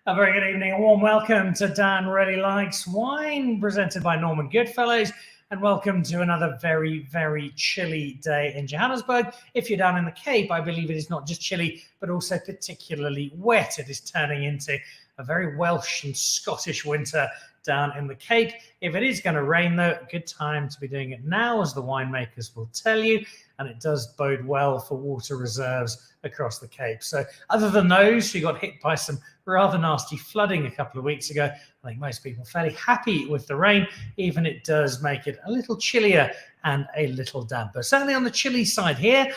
A very good evening, a warm welcome to Dan Really Likes Wine, presented by Norman Goodfellows, and welcome to another very, very chilly day in Johannesburg. If you're down in the Cape, I believe it is not just chilly, but also particularly wet. It is turning into a very Welsh and Scottish winter down in the Cape. If it is going to rain, though, a good time to be doing it now, as the winemakers will tell you, and it does bode well for water reserves across the Cape. So other than those who got hit by some rather nasty flooding a couple of weeks ago, I think most people are fairly happy with the rain, even it does make it a little chillier and a little damper. Certainly on the chilly side here,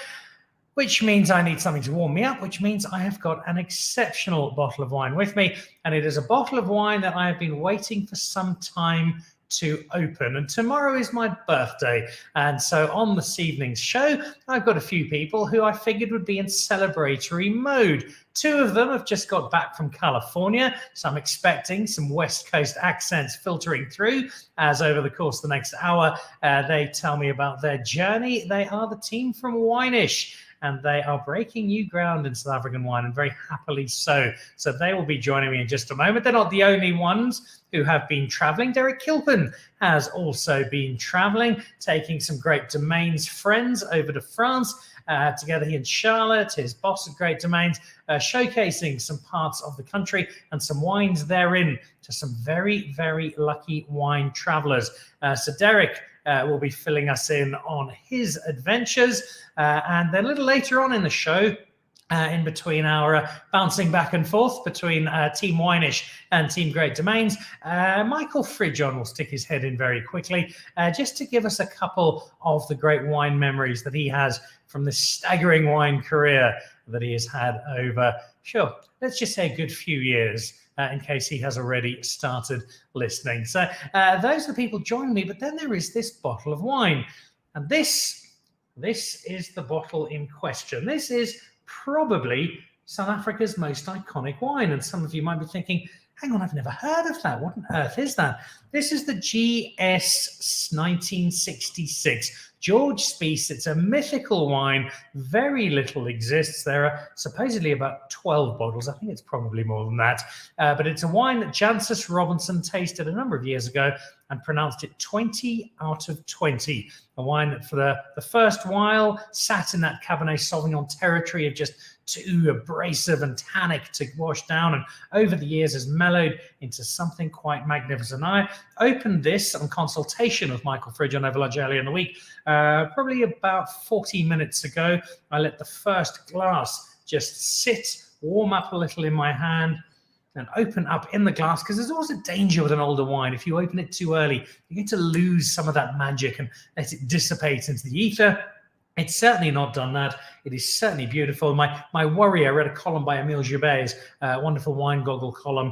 which means I need something to warm me up, which means I have got an exceptional bottle of wine with me. And it is a bottle of wine that I have been waiting for some time to open. And tomorrow is my birthday. And so on this evening's show, I've got a few people who I figured would be in celebratory mode. Two of them have just got back from California, so I'm expecting some West Coast accents filtering through as over the course of the next hour, they tell me about their journey. They are the team from Wineish, and they are breaking new ground in South African wine, and very happily so. So they will be joining me in just a moment. They're not the only ones who have been traveling. Derek Kilpin has also been traveling, taking some Great Domains friends over to France. Together, he and Charlotte, his boss at Great Domains, showcasing some parts of the country and some wines therein to some very, very lucky wine travelers. So Derek will be filling us in on his adventures. And then a little later on in the show, in between our bouncing back and forth between Team Wineish and Team Great Domains, Michael Fridjhon will stick his head in very quickly just to give us a couple of the great wine memories that he has from this staggering wine career that he has had over, sure, let's just say a good few years, in case he has already started listening. So those are the people joining me, but then there is this bottle of wine. And this is the bottle in question. This is probably South Africa's most iconic wine. And some of you might be thinking, hang on, I've never heard of that. What on earth is that? This is the GS 1966. George Spiess. It's a mythical wine. Very little exists. There are supposedly about 12 bottles. I think it's probably more than that. But it's a wine that Jancis Robinson tasted a number of years ago and pronounced it 20 out of 20. A wine that for the first while sat in that Cabernet Sauvignon territory of just too abrasive and tannic to wash down, and over the years has mellowed into something quite magnificent. I opened this on consultation with Michael Fridjhon over lunch earlier in the week, probably about 40 minutes ago. I let the first glass just sit, warm up a little in my hand, and open up in the glass, because there's always a danger with an older wine. If you open it too early, you get to lose some of that magic and let it dissipate into the ether. It's certainly not done that. It is certainly beautiful. My worry, I read a column by Emile Joubet's wonderful wine goggle column,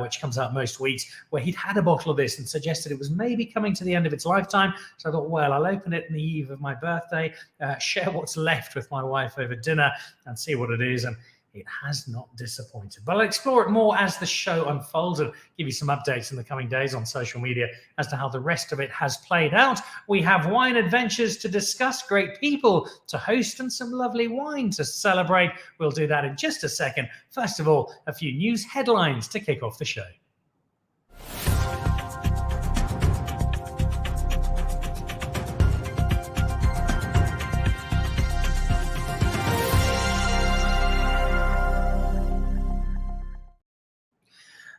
which comes out most weeks, where he'd had a bottle of this and suggested it was maybe coming to the end of its lifetime. So I thought, well, I'll open it on the eve of my birthday, share what's left with my wife over dinner and see what it is. And it has not disappointed. But I'll explore it more as the show unfolds and give you some updates in the coming days on social media as to how the rest of it has played out. We have wine adventures to discuss, great people to host, and some lovely wine to celebrate. We'll do that in just a second. First of all, a few news headlines to kick off the show.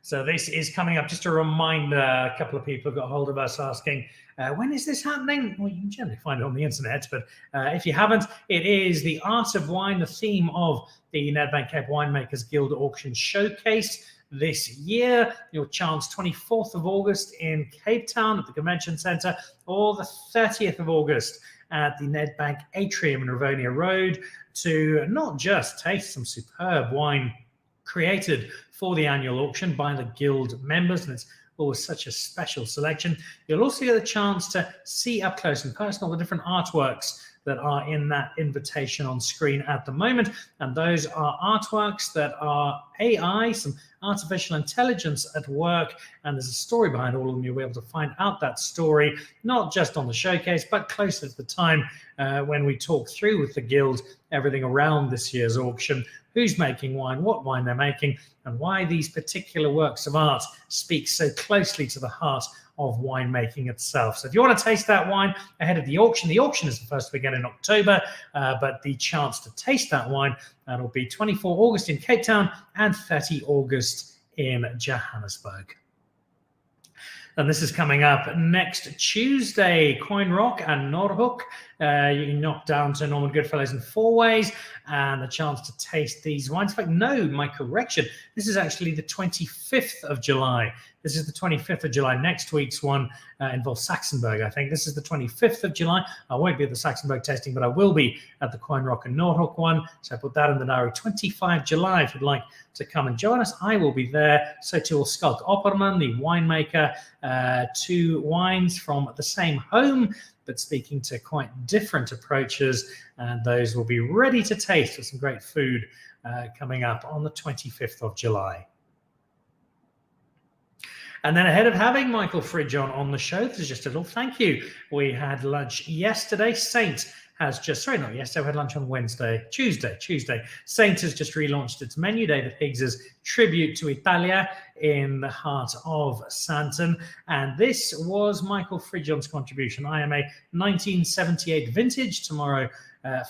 So this is coming up. Just a reminder, a couple of people have got hold of us asking, when is this happening? Well, you can generally find it on the internet, but if you haven't, it is the Art of Wine, the theme of the Nedbank Cape Winemakers Guild Auction Showcase this year. Your chance 24th of August in Cape Town at the Convention Centre, or the 30th of August at the Nedbank Atrium in Rivonia Road, to not just taste some superb wine created for the annual auction by the Guild members, and it's always such a special selection. You'll also get a chance to see up close and personal the different artworks that are in that invitation on screen at the moment. And those are artworks that are AI, some artificial intelligence at work, and there's a story behind all of them. You'll be able to find out that story, not just on the showcase, but closer to the time when we talk through with the Guild everything around this year's auction. who's making wine, what wine they're making, and why these particular works of art speak so closely to the heart of winemaking itself. So if you want to taste that wine ahead of the auction is the first weekend in October, but the chance to taste that wine, that'll be 24 August in Cape Town and 30 August in Johannesburg. And this is coming up next Tuesday, Coin Rock and Noordhoek. You can knock down to Norman Goodfellows in 4 ways and the chance to taste these wines. In fact, no, my correction. This is actually the 25th of July. This is the 25th of July. Next week's one involves Saxonburg, I think. This is the 25th of July. I won't be at the Saxonburg tasting, but I will be at the Coin Rock and Noordhoek one. So I put that in the diary. 25 July, if you'd like to come and join us, I will be there. So too will Skalk Opperman, the winemaker. 2 wines from the same home, but speaking to quite different approaches, and those will be ready to taste with some great food coming up on the 25th of July. And then ahead of having Michael Fridjhon on the show, there's just a little thank you. We had lunch yesterday. Saint has just, sorry, not yesterday, we had lunch on Tuesday. Saint has just relaunched its menu, David Higgs's tribute to Italia in the heart of Santon. And this was Michael Fridjhon's contribution. I am a 1978 vintage. Tomorrow,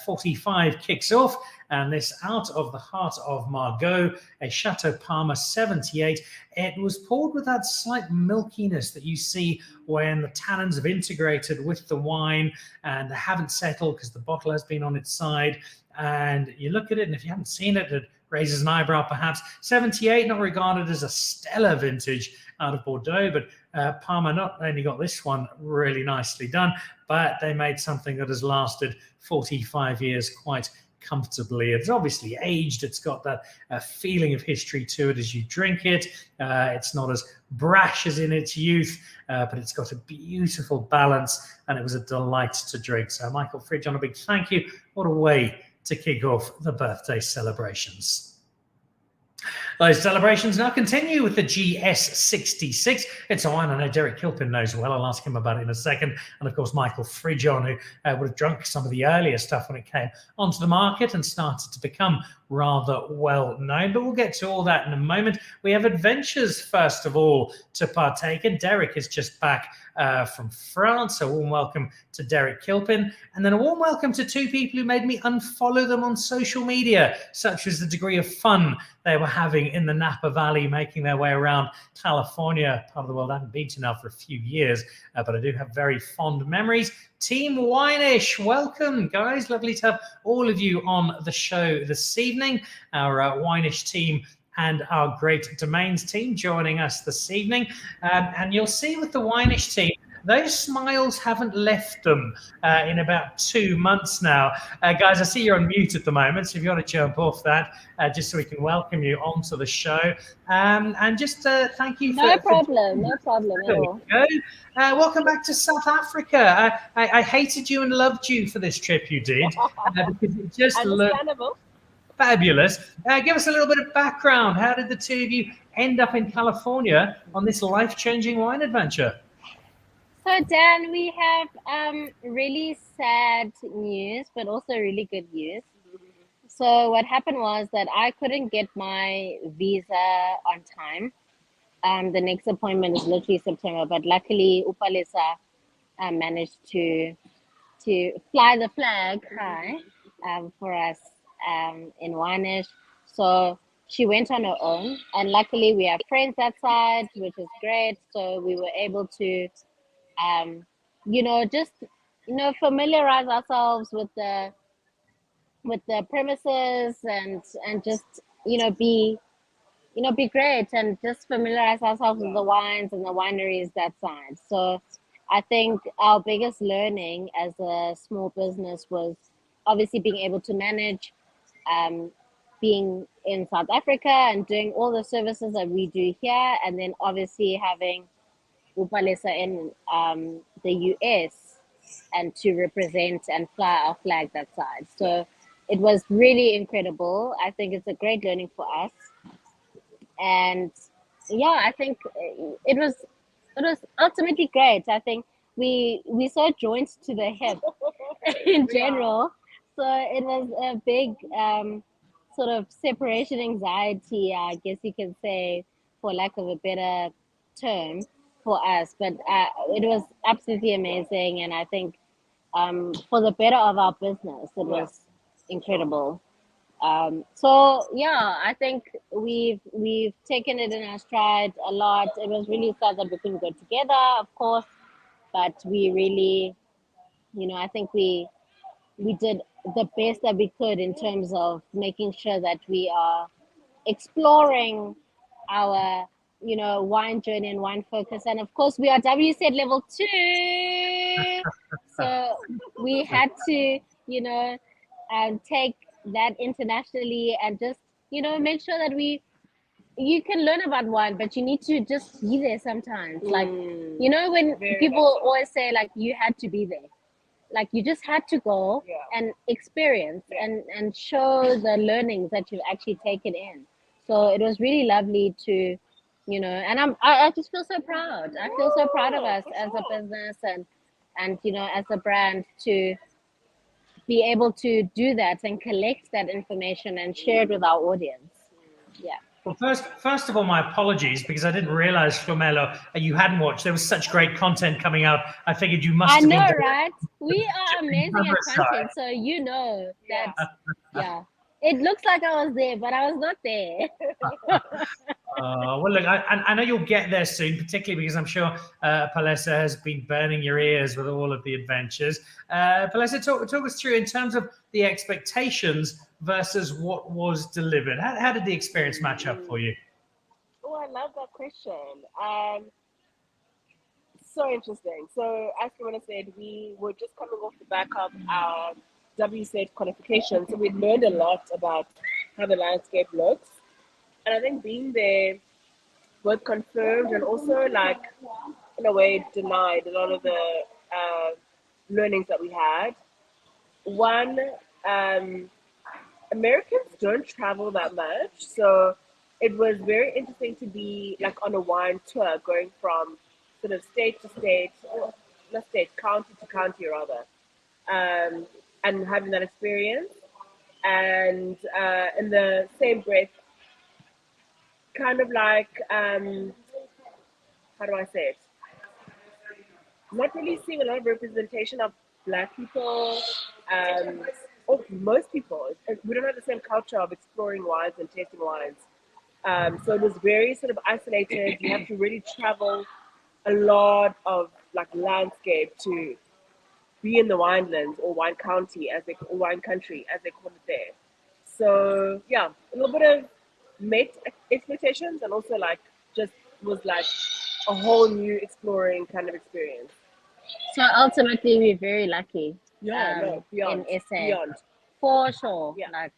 45 kicks off. And this out of the heart of Margaux, a Chateau Parma 78. It was poured with that slight milkiness that you see when the tannins have integrated with the wine and they haven't settled because the bottle has been on its side. And you look at it, and if you haven't seen it, it raises an eyebrow perhaps. 78, not regarded as a stellar vintage out of Bordeaux, but Parma not only got this one really nicely done, but they made something that has lasted 45 years quite comfortably. It's obviously aged. It's got that feeling of history to it as you drink it. It's not as brash as in its youth, but it's got a beautiful balance, and it was a delight to drink. So Michael Fridjhon, a big thank you. What a way to kick off the birthday celebrations. Those celebrations now continue with the GS66. It's a wine I know Derek Kilpin knows well. I'll ask him about it in a second. And of course, Michael Fridjhon, who would have drunk some of the earlier stuff when it came onto the market and started to become rather well known. But we'll get to all that in a moment. We have adventures, first of all, to partake in. Derek is just back from France. So a warm welcome to Derek Kilpin. And then a warm welcome to 2 people who made me unfollow them on social media, such was the degree of fun they were having in the Napa Valley, making their way around California, part of the world I haven't been to now for a few years, but I do have very fond memories. Team Wine-ish, welcome, guys. Lovely to have all of you on the show this evening. Our Wine-ish team and our Great Domains team joining us this evening. And you'll see with the Wine-ish team, those smiles haven't left them in about 2 months now. Guys, I see you're on mute at the moment, so if you want to jump off that, just so we can welcome you onto the show. And just thank you for... No problem at all. Welcome back to South Africa. I hated you and loved you for this trip you did, because it just looked fabulous. Give us a little bit of background. How did the 2 of you end up in California on this life-changing wine adventure? So Dan, we have really sad news, but also really good news. So what happened was that I couldn't get my visa on time. The next appointment is literally September, but luckily Upalesa managed to fly the flag high for us in Wine-ish. So she went on her own, and luckily we have friends that side, which is great. So we were able to familiarize ourselves with the premises and just be great and just familiarize ourselves with the wines and the wineries that side. So I think our biggest learning as a small business was obviously being able to manage being in South Africa and doing all the services that we do here, and then obviously having Upalesa in the US and to represent and fly our flag that side. So it was really incredible. I think it's a great learning for us. And yeah, I think it was ultimately great. I think we saw joints to the hip in general. So it was a big sort of separation anxiety, I guess you can say, for lack of a better term, for us. But it was absolutely amazing, and I think for the better of our business, it was incredible. So yeah, I think we've taken it in our stride a lot. It was really sad that we couldn't go together, of course, but we really, I think we did the best that we could in terms of making sure that we are exploring our wine journey and wine focus. And of course we are WSET level 2, so we had to take that internationally and just make sure that you can learn about wine, but you need to just be there sometimes. Like when people always say like you had to be there, like you just had to go and experience and show the learnings that you've actually taken in. So it was really lovely to and I just feel so proud. I feel so proud of us as a business and as a brand to be able to do that and collect that information and share it with our audience. Yeah. Well, first of all, my apologies because I didn't realize, Flomelo, you hadn't watched. There was such great content coming out. I figured you must have been. I know, right? We are amazing at content, so that. Yeah. It looks like I was there, but I was not there. Well, look, I know you'll get there soon, particularly because I'm sure Palesa has been burning your ears with all of the adventures. Palesa, talk us through in terms of the expectations versus what was delivered. How did the experience match up for you? Oh, I love that question. So interesting. So as Kimona said, we were just coming off the back of our WSET qualification, so we learned a lot about how the landscape looks. And I think being there both confirmed and also like in a way denied a lot of the learnings that we had. One, Americans don't travel that much, so it was very interesting to be like on a wine tour, going from sort of state to state, or not state, county to county rather, and having that experience. And in the same breath, kind of like, how do I say it? Not really seeing a lot of representation of Black people, or most people. We don't have the same culture of exploring wines and tasting wines. So it was very sort of isolated. You have to really travel a lot of like landscape to be in the winelands or wine county or wine country as they call it there. So yeah, a little bit of met expectations and also like just was like a whole new exploring kind of experience. So ultimately, we're very lucky. Beyond, in SA. beyond. For sure. Yeah. Like,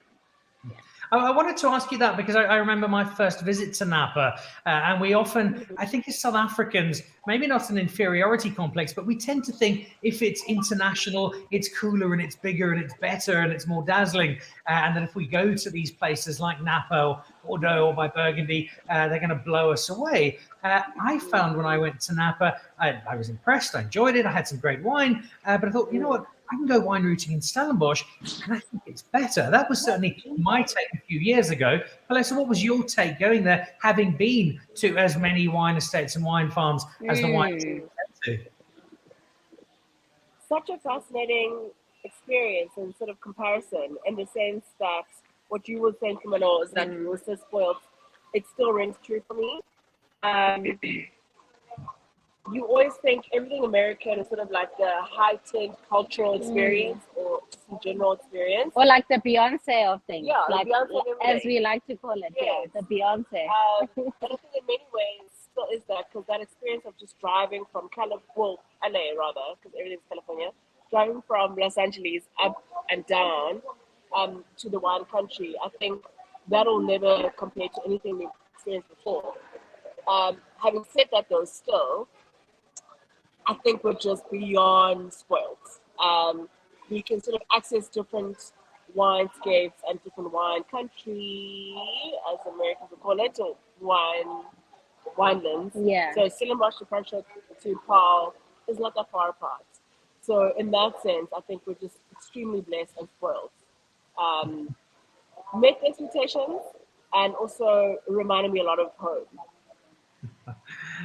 I wanted to ask you that because I remember my first visit to Napa, and we often, I think as South Africans, maybe not an inferiority complex, but we tend to think if it's international, it's cooler and it's bigger and it's better and it's more dazzling. And then if we go to these places like Napa or Bordeaux or by Burgundy, they're going to blow us away. I found when I went to Napa, I was impressed. I enjoyed it. I had some great wine, but I thought, you know what? I can go wine routing in Stellenbosch, and I think it's better. That was certainly my take a few years ago. Palesa, what was your take going there, having been to as many wine estates and wine farms as the wine went to? Such a fascinating experience and sort of comparison in the sense that what you were saying, Kimano, is that we were so spoiled. It still rings true for me. You always think everything American is sort of like the heightened cultural experience or just in general experience. or like the Beyonce of things. Yeah, like Beyonce of as everything. we like to call it. Yes. Yeah, the Beyonce. And I think in many ways still is that because that experience of just driving from LA rather, because everything's California, driving from Los Angeles up and down to the wine country, I think that'll never compare to anything we've experienced before. Having said that though, still, I think we're just beyond spoiled. We can sort of access different winescapes and different wine country, as Americans would call it, or winelands. Yeah. So Stellenbosch to Paarl is not that far apart. So in that sense, I think we're just extremely blessed and spoiled. met expectations and also reminded me a lot of home.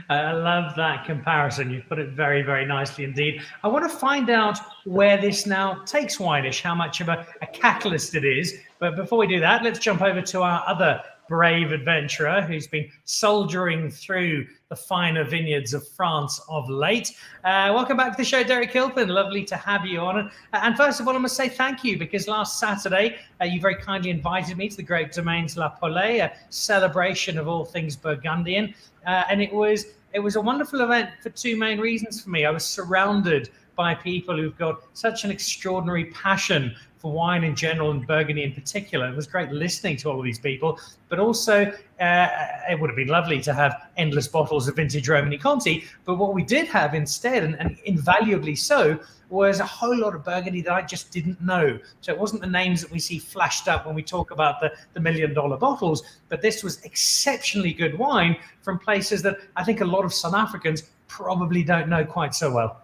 I love that comparison. You've put it very, very nicely indeed. I want to find out where this now takes Wineish, how much of a catalyst it is. But before we do that, let's jump over to our other brave adventurer who's been soldiering through the finer vineyards of France of late. Welcome back to the show, Derek Kilpin. Lovely to have you on. And first of all, I must say thank you, because last Saturday you very kindly invited me to the Great Domains La Paulée, a celebration of all things Burgundian. And it was a wonderful event for two main reasons for me. I was surrounded by people who've got such an extraordinary passion for wine in general and Burgundy in particular. It was great listening to all of these people, but also it would have been lovely to have endless bottles of vintage Romani Conti. But what we did have instead, and invaluably so, was a whole lot of Burgundy that I just didn't know. So it wasn't the names that we see flashed up when we talk about the $1 million bottles, but this was exceptionally good wine from places that I think a lot of South Africans probably don't know quite so well.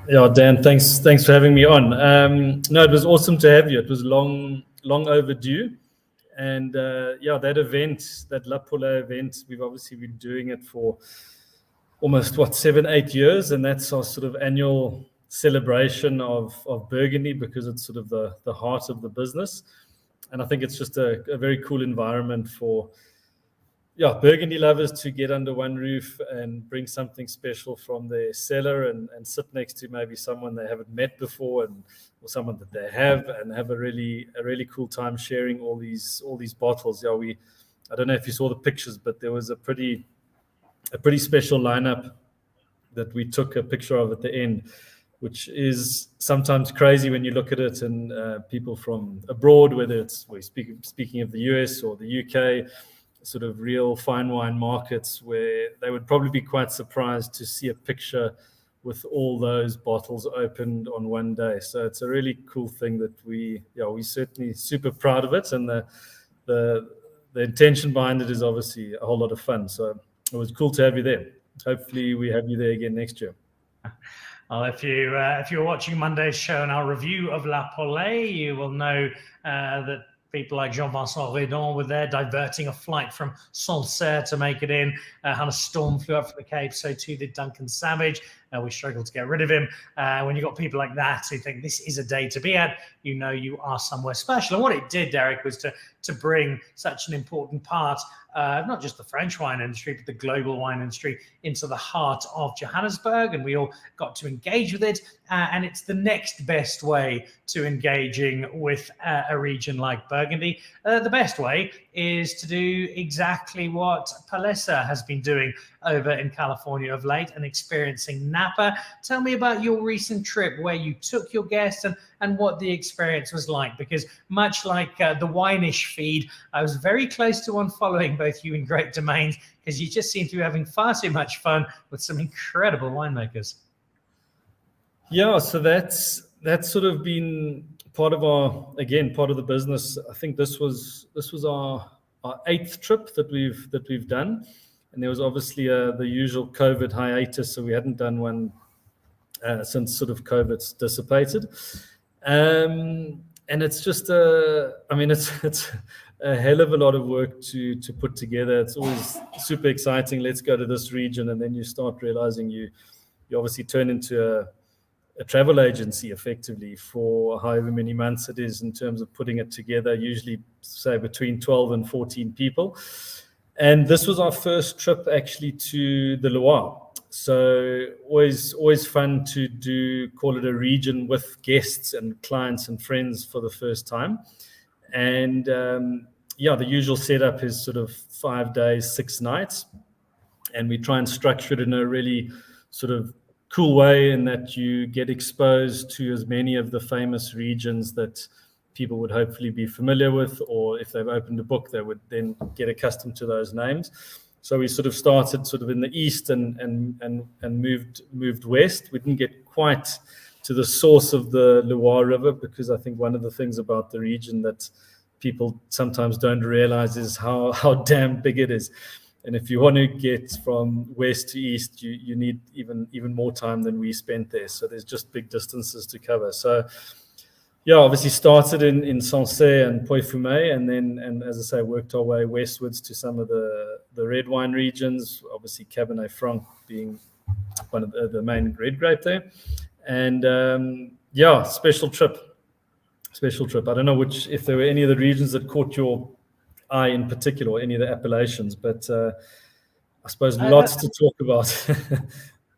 Yeah, Dan, thanks for having me on. No, it was awesome to have you. It was long overdue. And that event, that La Paulée event, we've obviously been doing it for almost 7-8 years, and that's our sort of annual celebration of Burgundy, because it's sort of the heart of the business. And I think it's just a very cool environment for Burgundy lovers to get under one roof and bring something special from their cellar and sit next to maybe someone they haven't met before, or someone that they have, and have a really cool time sharing all these bottles. I don't know if you saw the pictures, but there was a pretty special lineup that we took a picture of at the end, which is sometimes crazy when you look at it, and people from abroad, whether we're speaking of the US or the UK, sort of real fine wine markets, where they would probably be quite surprised to see a picture with all those bottles opened on one day. So it's a really cool thing that we certainly super proud of it, and the intention behind it is obviously a whole lot of fun. So it was cool to have you there. Hopefully we have you there again next year. Well, if you're watching Monday's show and our review of La Paulée, you will know that people like Jean-Vincent Redon were there diverting a flight from Sancerre to make it in. Hannah Storm flew up from the Cape, so too did Duncan Savage. We struggled to get rid of him. When you've got people like that who think this is a day to be at, you know you are somewhere special. And what it did, Derek, was to bring such an important part, not just the French wine industry, but the global wine industry into the heart of Johannesburg. And we all got to engage with it. And it's the next best way to engaging with a region like Burgundy. The best way is to do exactly what Palesa has been doing over in California of late and experiencing Napa. Tell me about your recent trip, where you took your guests and what the experience was like, because much like the Wineish feed, I was very close to unfollowing both you and Great Domains, because you just seem to be having far too much fun with some incredible winemakers. Yeah, so that's sort of been part of the business. I think this was our 8th trip that we've done, and there was obviously the usual COVID hiatus, so we hadn't done one since sort of COVID's dissipated. And it's just it's a hell of a lot of work to put together. It's always super exciting. Let's go to this region, and then you start realizing you obviously turn into a travel agency effectively for however many months it is in terms of putting it together, usually say between 12 and 14 people. And this was our first trip actually to the Loire. So always fun to call it a region with guests and clients and friends for the first time. And the usual setup is sort of 5 days, 6 nights. And we try and structure it in a really sort of cool way, in that you get exposed to as many of the famous regions that people would hopefully be familiar with, or if they've opened a book, they would then get accustomed to those names. So we sort of started sort of in the east and moved west. We didn't get quite to the source of the Loire River, because I think one of the things about the region that people sometimes don't realize is how damn big it is. And if you want to get from west to east, you need even more time than we spent there. So there's just big distances to cover. So obviously started in Sancerre and Pouilly-Fumé, and as I say, worked our way westwards to some of the red wine regions, obviously Cabernet Franc being one of the main red grape there. And special trip. I don't know if there were any of the regions that caught your eye in particular, or any of the appellations, but I suppose lots to talk about.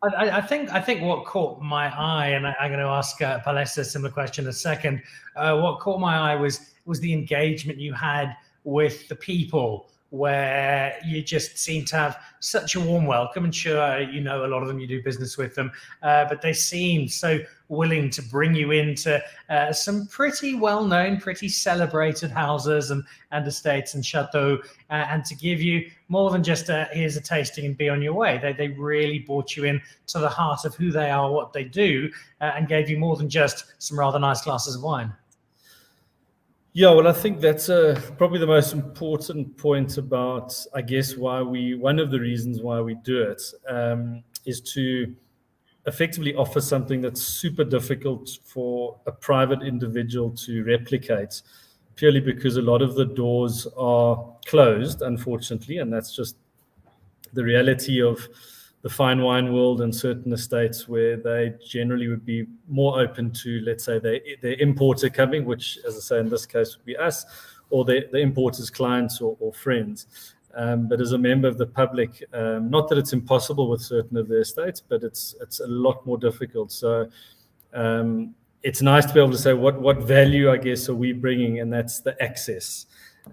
I think what caught my eye, and I'm going to ask Palesa a similar question in a second. What caught my eye was the engagement you had with the people, where you just seem to have such a warm welcome. And sure, you know, a lot of them, you do business with them, but they seem so willing to bring you into some pretty well-known, pretty celebrated houses and estates and chateaux, and to give you more than just here's a tasting and be on your way. They really brought you in to the heart of who they are, what they do, and gave you more than just some rather nice glasses of wine. Yeah, well, I think that's probably the most important point about, I guess, one of the reasons why we do it is to effectively offer something that's super difficult for a private individual to replicate, purely because a lot of the doors are closed, unfortunately, and that's just the reality of the fine wine world and certain estates, where they generally would be more open to, let's say, their importer coming, which, as I say, in this case would be us, or the importer's clients or friends. But as a member of the public, not that it's impossible with certain of the estates, but it's a lot more difficult. So it's nice to be able to say what value, I guess, are we bringing, and that's the access.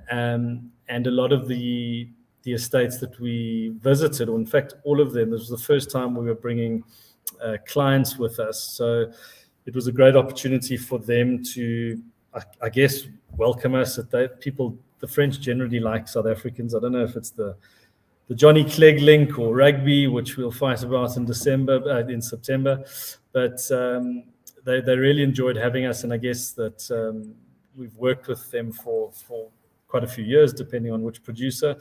And a lot of the estates that we visited, or in fact all of them, this was the first time we were bringing clients with us. So it was a great opportunity for them to, I guess, welcome us. The French generally like South Africans. I don't know if it's the Johnny Clegg link or rugby, which we'll fight about in September, but they really enjoyed having us, and I guess that we've worked with them for quite a few years, depending on which producer.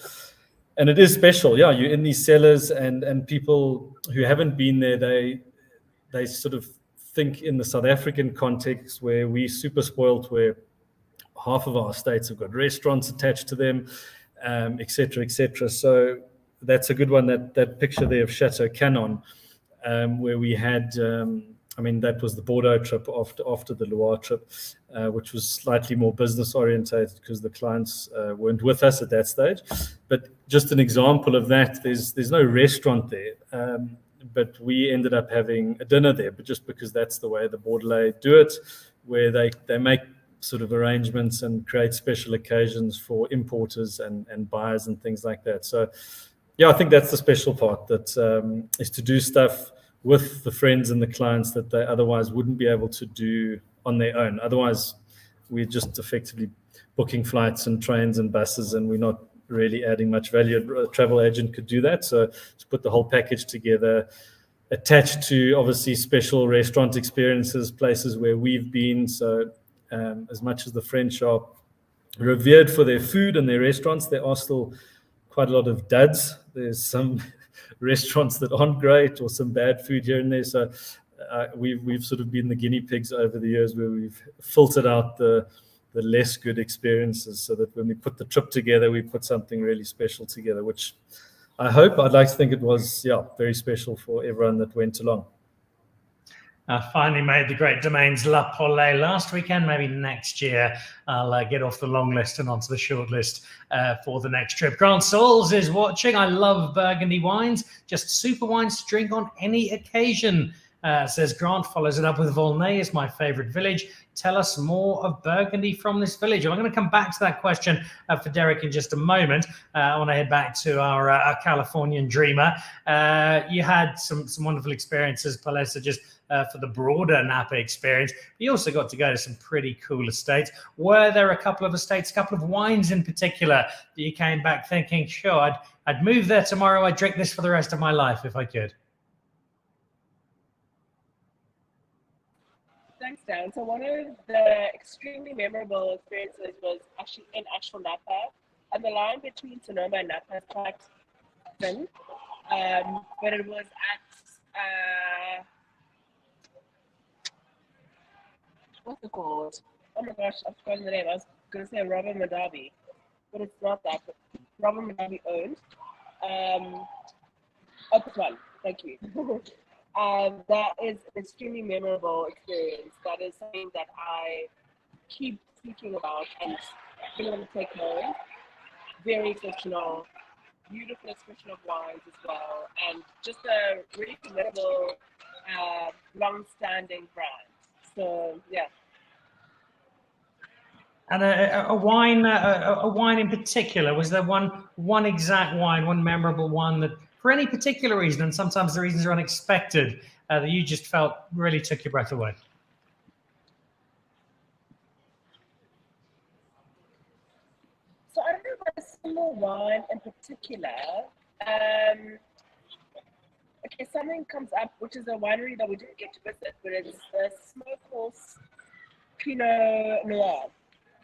And it is special. Yeah, you're in these cellars, and people who haven't been there, they sort of think in the South African context, where we're super spoiled, where half of our estates have got restaurants attached to them, et cetera, et cetera. So that's a good one, that picture there of Chateau Canon, where we had, that was the Bordeaux trip after the Loire trip, which was slightly more business orientated because the clients weren't with us at that stage. But just an example of that, there's no restaurant there, but we ended up having a dinner there, but just because that's the way the Bordelais do it, where they make sort of arrangements and create special occasions for importers and buyers and things like that. So yeah, I think that's the special part, that is to do stuff with the friends and the clients that they otherwise wouldn't be able to do on their own. Otherwise, we're just effectively booking flights and trains and buses, and we're not really adding much value. A travel agent could do that. So to put the whole package together, attached to obviously special restaurant experiences, places where we've been. So as much as the French are revered for their food and their restaurants, there are still quite a lot of duds. There's some restaurants that aren't great, or some bad food here and there. So we've sort of been the guinea pigs over the years, where we've filtered out the less good experiences, so that when we put the trip together, we put something really special together, which I'd like to think it was, very special for everyone that went along. Finally made the Great Domains La Paulée last weekend. Maybe next year I'll get off the long list and onto the short list for the next trip. Grant Sauls is watching. I love Burgundy wines, just super wines to drink on any occasion. Says Grant, follows it up with Volnay is my favorite village. Tell us more of Burgundy from this village. And I'm going to come back to that question for Derek in just a moment. I want to head back to our Californian dreamer. You had some wonderful experiences, Palesa, just for the broader Napa experience. You also got to go to some pretty cool estates. Were there a couple of estates, a couple of wines in particular, that you came back thinking, sure, I'd move there tomorrow, I'd drink this for the rest of my life if I could? Thanks, Dan. So one of the extremely memorable experiences was actually in actual Napa, and the line between Sonoma and Napa is quite thin, but it was at what's it called? oh my gosh, I've forgotten the name. I was going to say Robert Madabi, but it's not that. But Robert Madabi owned. Opus One, thank you. That is an extremely memorable experience. That is something that I keep speaking about and really want to take home. Very exceptional, beautiful expression of wines as well, and just a really formidable, long-standing brand. So yeah. And a wine in particular, was there one exact wine, one memorable one that, for any particular reason, and sometimes the reasons are unexpected, that you just felt really took your breath away? So I don't know about a single wine in particular. Okay, something comes up, which is a winery that we didn't get to visit, but it's the Smokehouse Pinot Noir.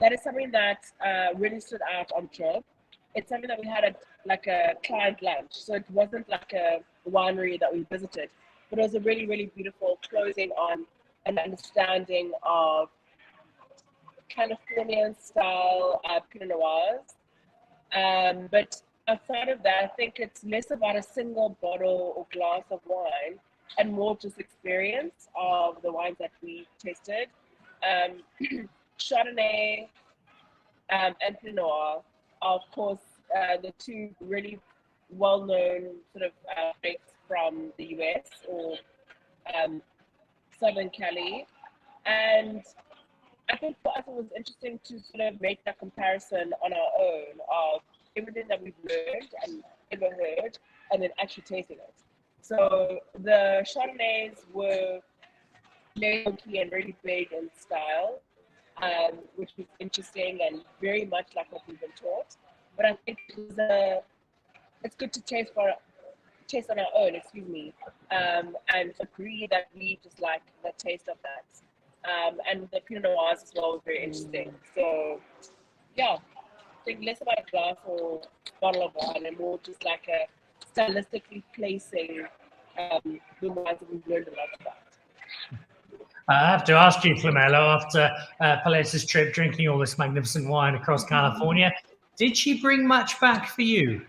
That is something that really stood out on trip. It's something that we had at like a client lunch, so it wasn't like a winery that we visited, but it was a really, really beautiful closing on an understanding of Californian style Pinot Noirs. But outside of that, I think it's less about a single bottle or glass of wine and more just experience of the wines that we tasted. Chardonnay and Pinot Noir are, of course, the two really well-known sort of grapes from the US or Southern Cali. And I think for us it was interesting to sort of make that comparison on our own of everything that we've learned and ever heard, and then actually tasting it. So the Chardonnays were very funky and really big in style, which was interesting and very much like what we've been taught. But I think it's good to taste on our own, and agree that we just like the taste of that. And the Pinot Noirs as well was very interesting. So yeah, I think less about a glass or bottle of wine and more just like a stylistically placing the wines that we've learned a lot about. I have to ask you, Flamelo, after Palesa's trip, drinking all this magnificent wine across California, did she bring much back for you?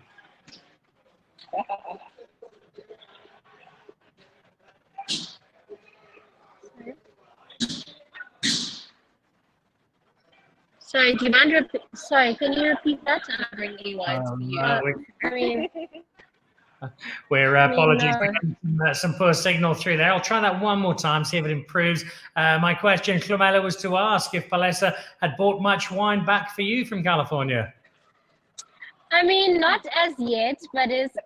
Sorry, do you mind sorry, can you repeat that? I'm bringing wines for you. I mean, we're apologies, no. we're getting some poor signal through there. I'll try that one more time, see if it improves. My question, Flamelo, was to ask if Palesa had bought much wine back for you from California. I mean, not as yet, but it's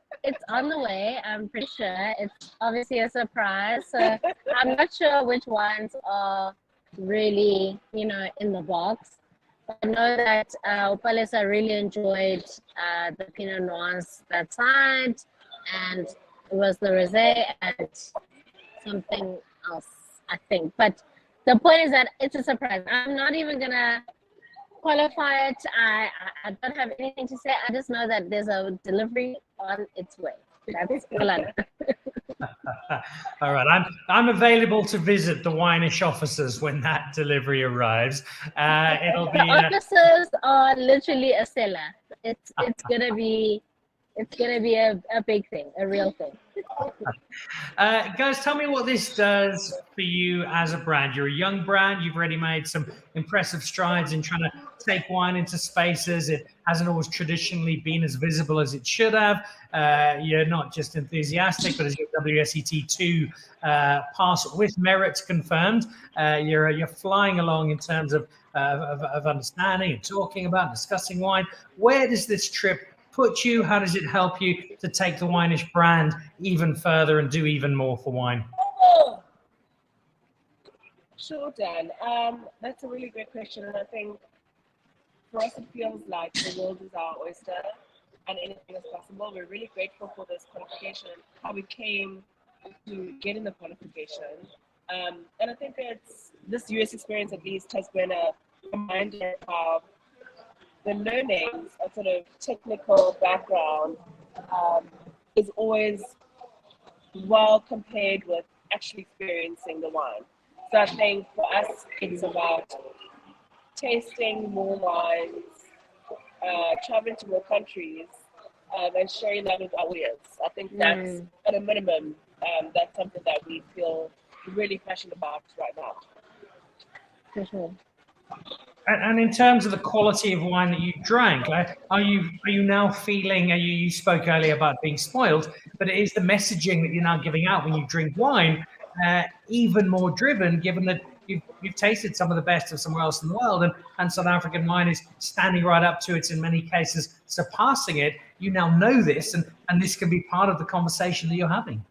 on the way. I'm pretty sure it's obviously a surprise. So I'm not sure which wines are really, in the box. I know that Palesa really enjoyed the Pinot Noirs that side, and it was the Rosé and something else, I think. But the point is that it's a surprise. I'm not even gonna qualify it. I don't have anything to say. I just know that there's a delivery on its way. That's all I know. All right, I'm available to visit the wine-ish officers when that delivery arrives. It'll be. The officers are literally a seller. It's gonna be a big thing, a real thing. Guys, tell me what this does for you as a brand. You're a young brand. You've already made some impressive strides in trying to take wine into spaces. It hasn't always traditionally been as visible as it should have. You're not just enthusiastic, but as your WSET2 pass with merit confirmed, you're flying along in terms of understanding and talking about, discussing wine. Where does this trip put you? How does it help you to take the Wine-ish brand even further and do even more for wine? Sure, Dan. That's a really great question, and I think for us it feels like the world is our oyster and anything is possible. We're really grateful for this qualification, how we came to getting the qualification. And I think this US experience at least has been a reminder of the learnings of sort of technical background is always well compared with actually experiencing the wine. So I think for us, it's about tasting more wines, traveling to more countries, and sharing that with our audience. I think that's at a minimum, that's something that we feel really passionate about right now. For sure. And in terms of the quality of wine that you drank, are you now feeling? You spoke earlier about being spoiled, but it is the messaging that you're now giving out when you drink wine even more driven, given that you've tasted some of the best of somewhere else in the world, and South African wine is standing right up to it, in many cases surpassing it. You now know this, and this can be part of the conversation that you're having.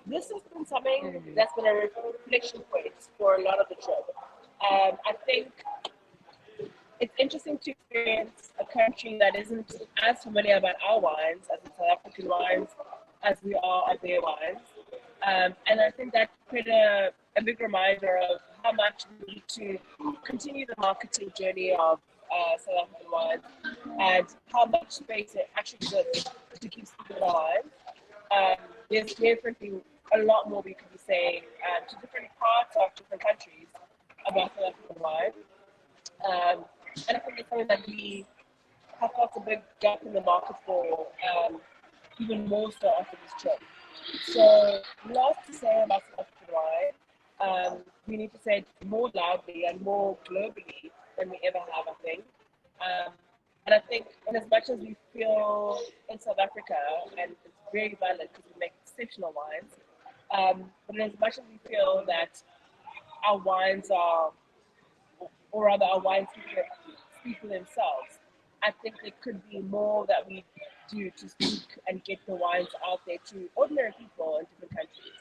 This has been something that's been a reflection point for a lot of the trip. I think it's interesting to experience a country that isn't as familiar about our wines as the South African wines as we are of their wines. And I think that created a big reminder of how much we need to continue the marketing journey of South African wines and how much space it actually exists to keep speaking about wines. There's definitely a lot more we could be saying to different parts of different countries about South African wine. And I think it's something that we have felt a big gap in the market for, even more so after this trip. So, lots to say about South African wine. We need to say it more loudly and more globally than we ever have, I think. And I think, in as much as we feel in South Africa, and it's very valid because we make exceptional wines, but in as much as we feel that our wines are, or rather our wines speak for themselves, I think there could be more that we do to speak and get the wines out there to ordinary people in different countries.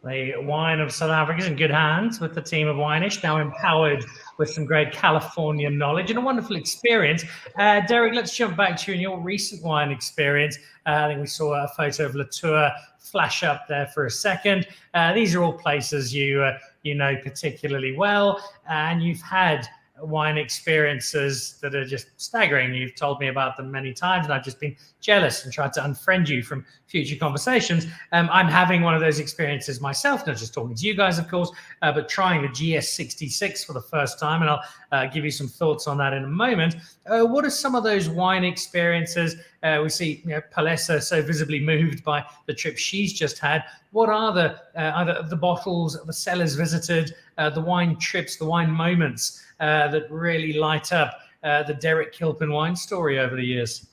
The wine of South Africa is in good hands with the team of Wineish, now empowered with some great California knowledge and a wonderful experience. Derek, let's jump back to you in your recent wine experience. I think we saw a photo of Latour flash up there for a second. These are all places you know particularly well, and you've had wine experiences that are just staggering. You've told me about them many times, and I've just been jealous and tried to unfriend you from future conversations. I'm having one of those experiences myself, not just talking to you guys, of course, but trying the GS66 for the first time, and I'll give you some thoughts on that in a moment. What are some of those wine experiences? We see Palesa so visibly moved by the trip she's just had. What are the either the bottles, the cellars visited, the wine trips, the wine moments that really light up the Derek Kilpin wine story over the years?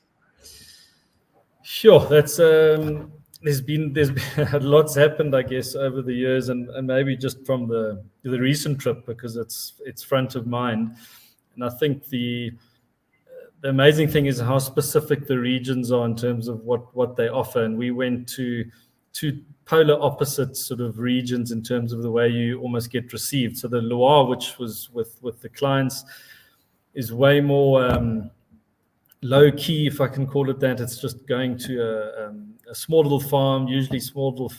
Sure, that's there's been lots happened, I guess, over the years, and maybe just from the recent trip because it's front of mind. And I think the amazing thing is how specific the regions are in terms of what they offer. And we went to two polar opposite sort of regions in terms of the way you almost get received. So the Loire, which was with the clients, is way more low key, if I can call it that. It's just going to a small little farm, usually small little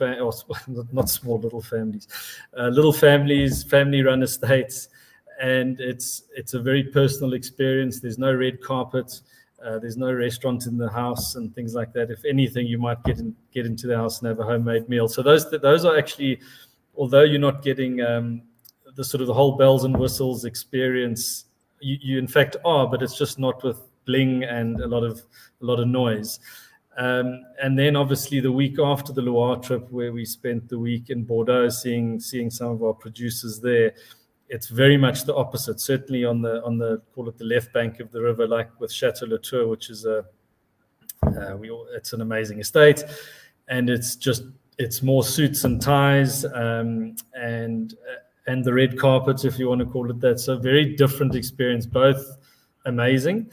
not small little families, little families, family run estates. And it's a very personal experience. There's no red carpet. There's no restaurant in the house and things like that. If anything, you might get into the house and have a homemade meal. So those are actually, although you're not getting the sort of the whole bells and whistles experience, you in fact are, but it's just not with bling and a lot of noise. And then obviously the week after the Loire trip, where we spent the week in Bordeaux, seeing some of our producers there. It's very much the opposite. Certainly on the call it the left bank of the river, like with Chateau Latour, which is it's an amazing estate, and it's more suits and ties and the red carpet, if you want to call it that. So very different experience, both amazing.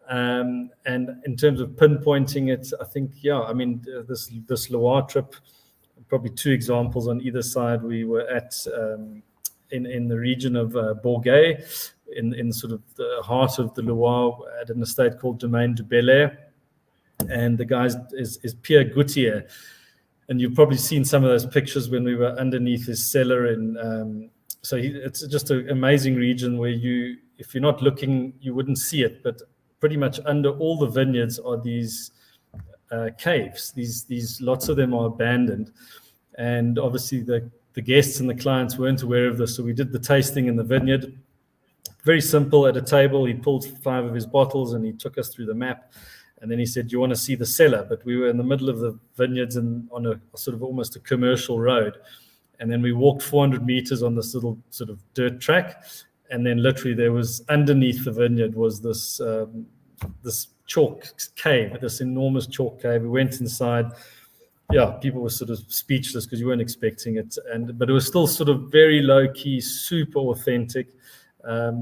And in terms of pinpointing it, I think this Loire trip, probably two examples on either side. We were at in the region of Bourget, in sort of the heart of the Loire, at an estate called Domaine du Bel-Air. And the guy is Pierre Gauthier. And you've probably seen some of those pictures when we were underneath his cellar. It's just an amazing region where if you're not looking, you wouldn't see it. But pretty much under all the vineyards are these caves. These lots of them are abandoned. and obviously the guests and the clients weren't aware of this. So we did the tasting in the vineyard. Very simple. At a table, he pulled 5 of his bottles and he took us through the map. And then he said, "Do you want to see the cellar?" But we were in the middle of the vineyards and on a sort of almost a commercial road. And then we walked 400 meters on this little sort of dirt track. And then literally there was underneath the vineyard was this this chalk cave, this enormous chalk cave. We went inside. Yeah, people were sort of speechless because you weren't expecting it. But it was still sort of very low key, super authentic.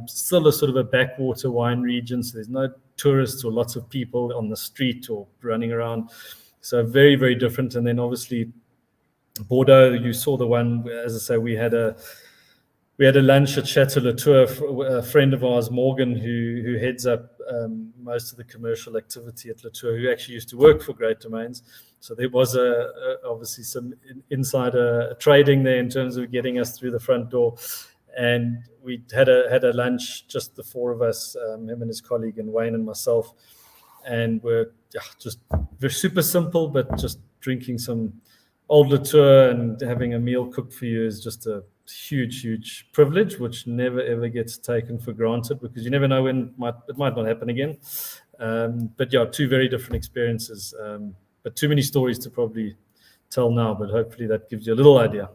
Still a sort of a backwater wine region, so there's no tourists or lots of people on the street or running around. So very, very different. And then obviously Bordeaux, you saw the one, as I say, we had a lunch at Chateau Latour. A friend of ours, Morgan, who heads up most of the commercial activity at Latour, who actually used to work for Great Domains. So there was obviously some insider trading there in terms of getting us through the front door. And we had a lunch, just the 4 of us, him and his colleague, and Wayne and myself. And we're just very super simple, but just drinking some old Latour and having a meal cooked for you is just a huge, huge privilege, which never, ever gets taken for granted because you never know when it might not happen again. But yeah, 2 very different experiences, but too many stories to probably tell now, but hopefully that gives you a little idea.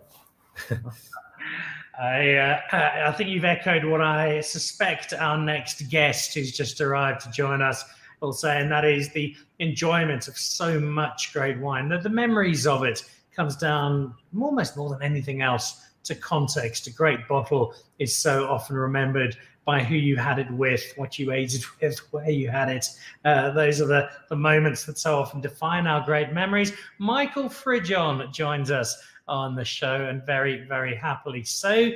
I think you've echoed what I suspect our next guest who's just arrived to join us will say, and that is the enjoyment of so much great wine. The memories of it comes down almost more than anything else to context. A great bottle is so often remembered by who you had it with, what you ate it with, where you had it. Those are the moments that so often define our great memories. Michael Fridjhon joins us on the show, and very, very happily so,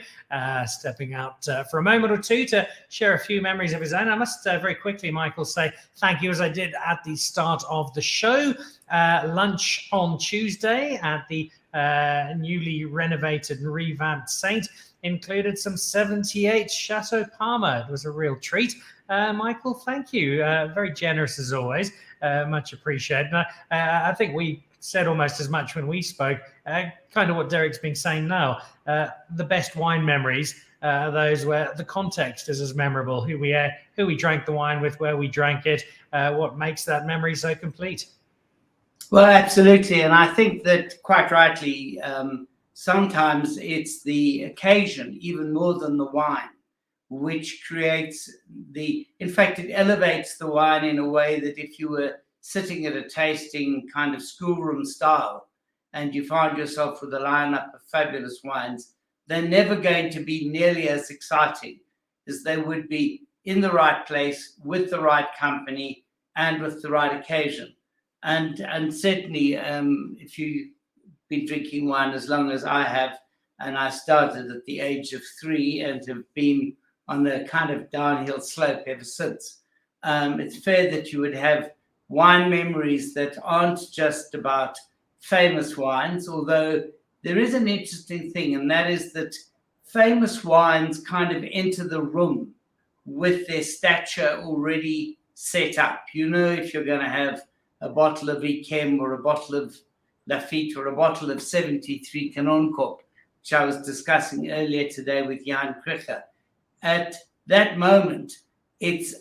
stepping out for a moment or two to share a few memories of his own. I must very quickly, Michael, say thank you, as I did at the start of the show. Lunch on Tuesday at the newly renovated and revamped Saint included some 78 Chateau Parma. It was a real treat. Michael, thank you. Very generous as always. Much appreciated. I think we said almost as much when we spoke, kind of what Derek's been saying now. The best wine memories are those where the context is as memorable, who we drank the wine with, where we drank it, what makes that memory so complete. Well, absolutely. And I think that quite rightly, sometimes it's the occasion, even more than the wine, which creates in fact, it elevates the wine in a way that if you were sitting at a tasting kind of schoolroom style and you find yourself with a lineup of fabulous wines, they're never going to be nearly as exciting as they would be in the right place, with the right company, and with the right occasion. And certainly, if you've been drinking wine as long as I have, and I started at the age of 3 and have been on the kind of downhill slope ever since, it's fair that you would have wine memories that aren't just about famous wines, although there is an interesting thing, and that is that famous wines kind of enter the room with their stature already set up. You know, if you're going to have a bottle of Yquem or a bottle of Lafite or a bottle of 73 Canoncorp, which I was discussing earlier today with Jan Kricher. At that moment, it's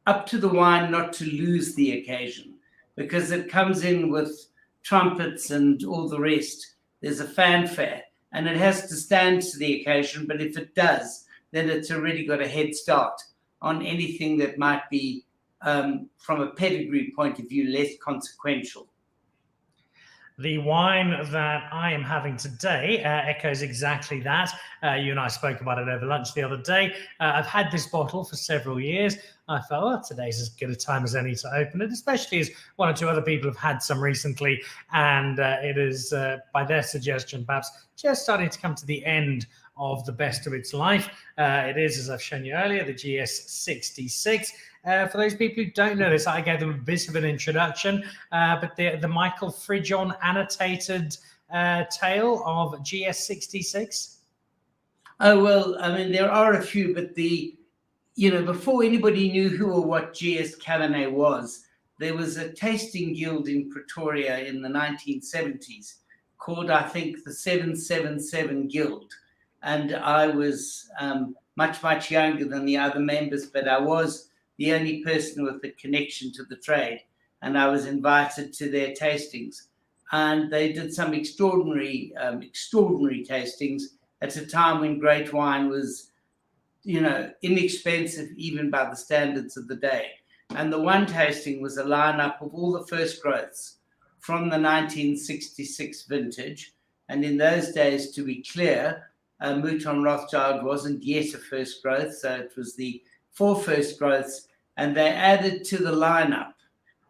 up to the wine not to lose the occasion, because it comes in with trumpets and all the rest. There's a fanfare, and it has to stand to the occasion, but if it does, then it's already got a head start on anything that might be, from a pedigree point of view, less consequential. The wine that I am having today echoes exactly that. You and I spoke about it over lunch the other day. I've had this bottle for several years. I thought, well, today's as good a time as any to open it, especially as 1 or 2 other people have had some recently. And it is, by their suggestion, perhaps just starting to come to the end of the best of its life. It is, as I've shown you earlier, the GS66. For those people who don't know this, I gave them a bit of an introduction, but the Michael Fridjhon annotated tale of GS66. Oh, well, I mean, there are a few, but before anybody knew who or what GS Cabernet was, there was a tasting guild in Pretoria in the 1970s called, I think, the 777 Guild. And I was much, much younger than the other members, but I was the only person with a connection to the trade. And I was invited to their tastings. And they did some extraordinary tastings at a time when great wine was, inexpensive even by the standards of the day. And the one tasting was a lineup of all the first growths from the 1966 vintage. And in those days, to be clear, Mouton Rothschild wasn't yet a first growth, so it was the 4 first growths. And they added to the lineup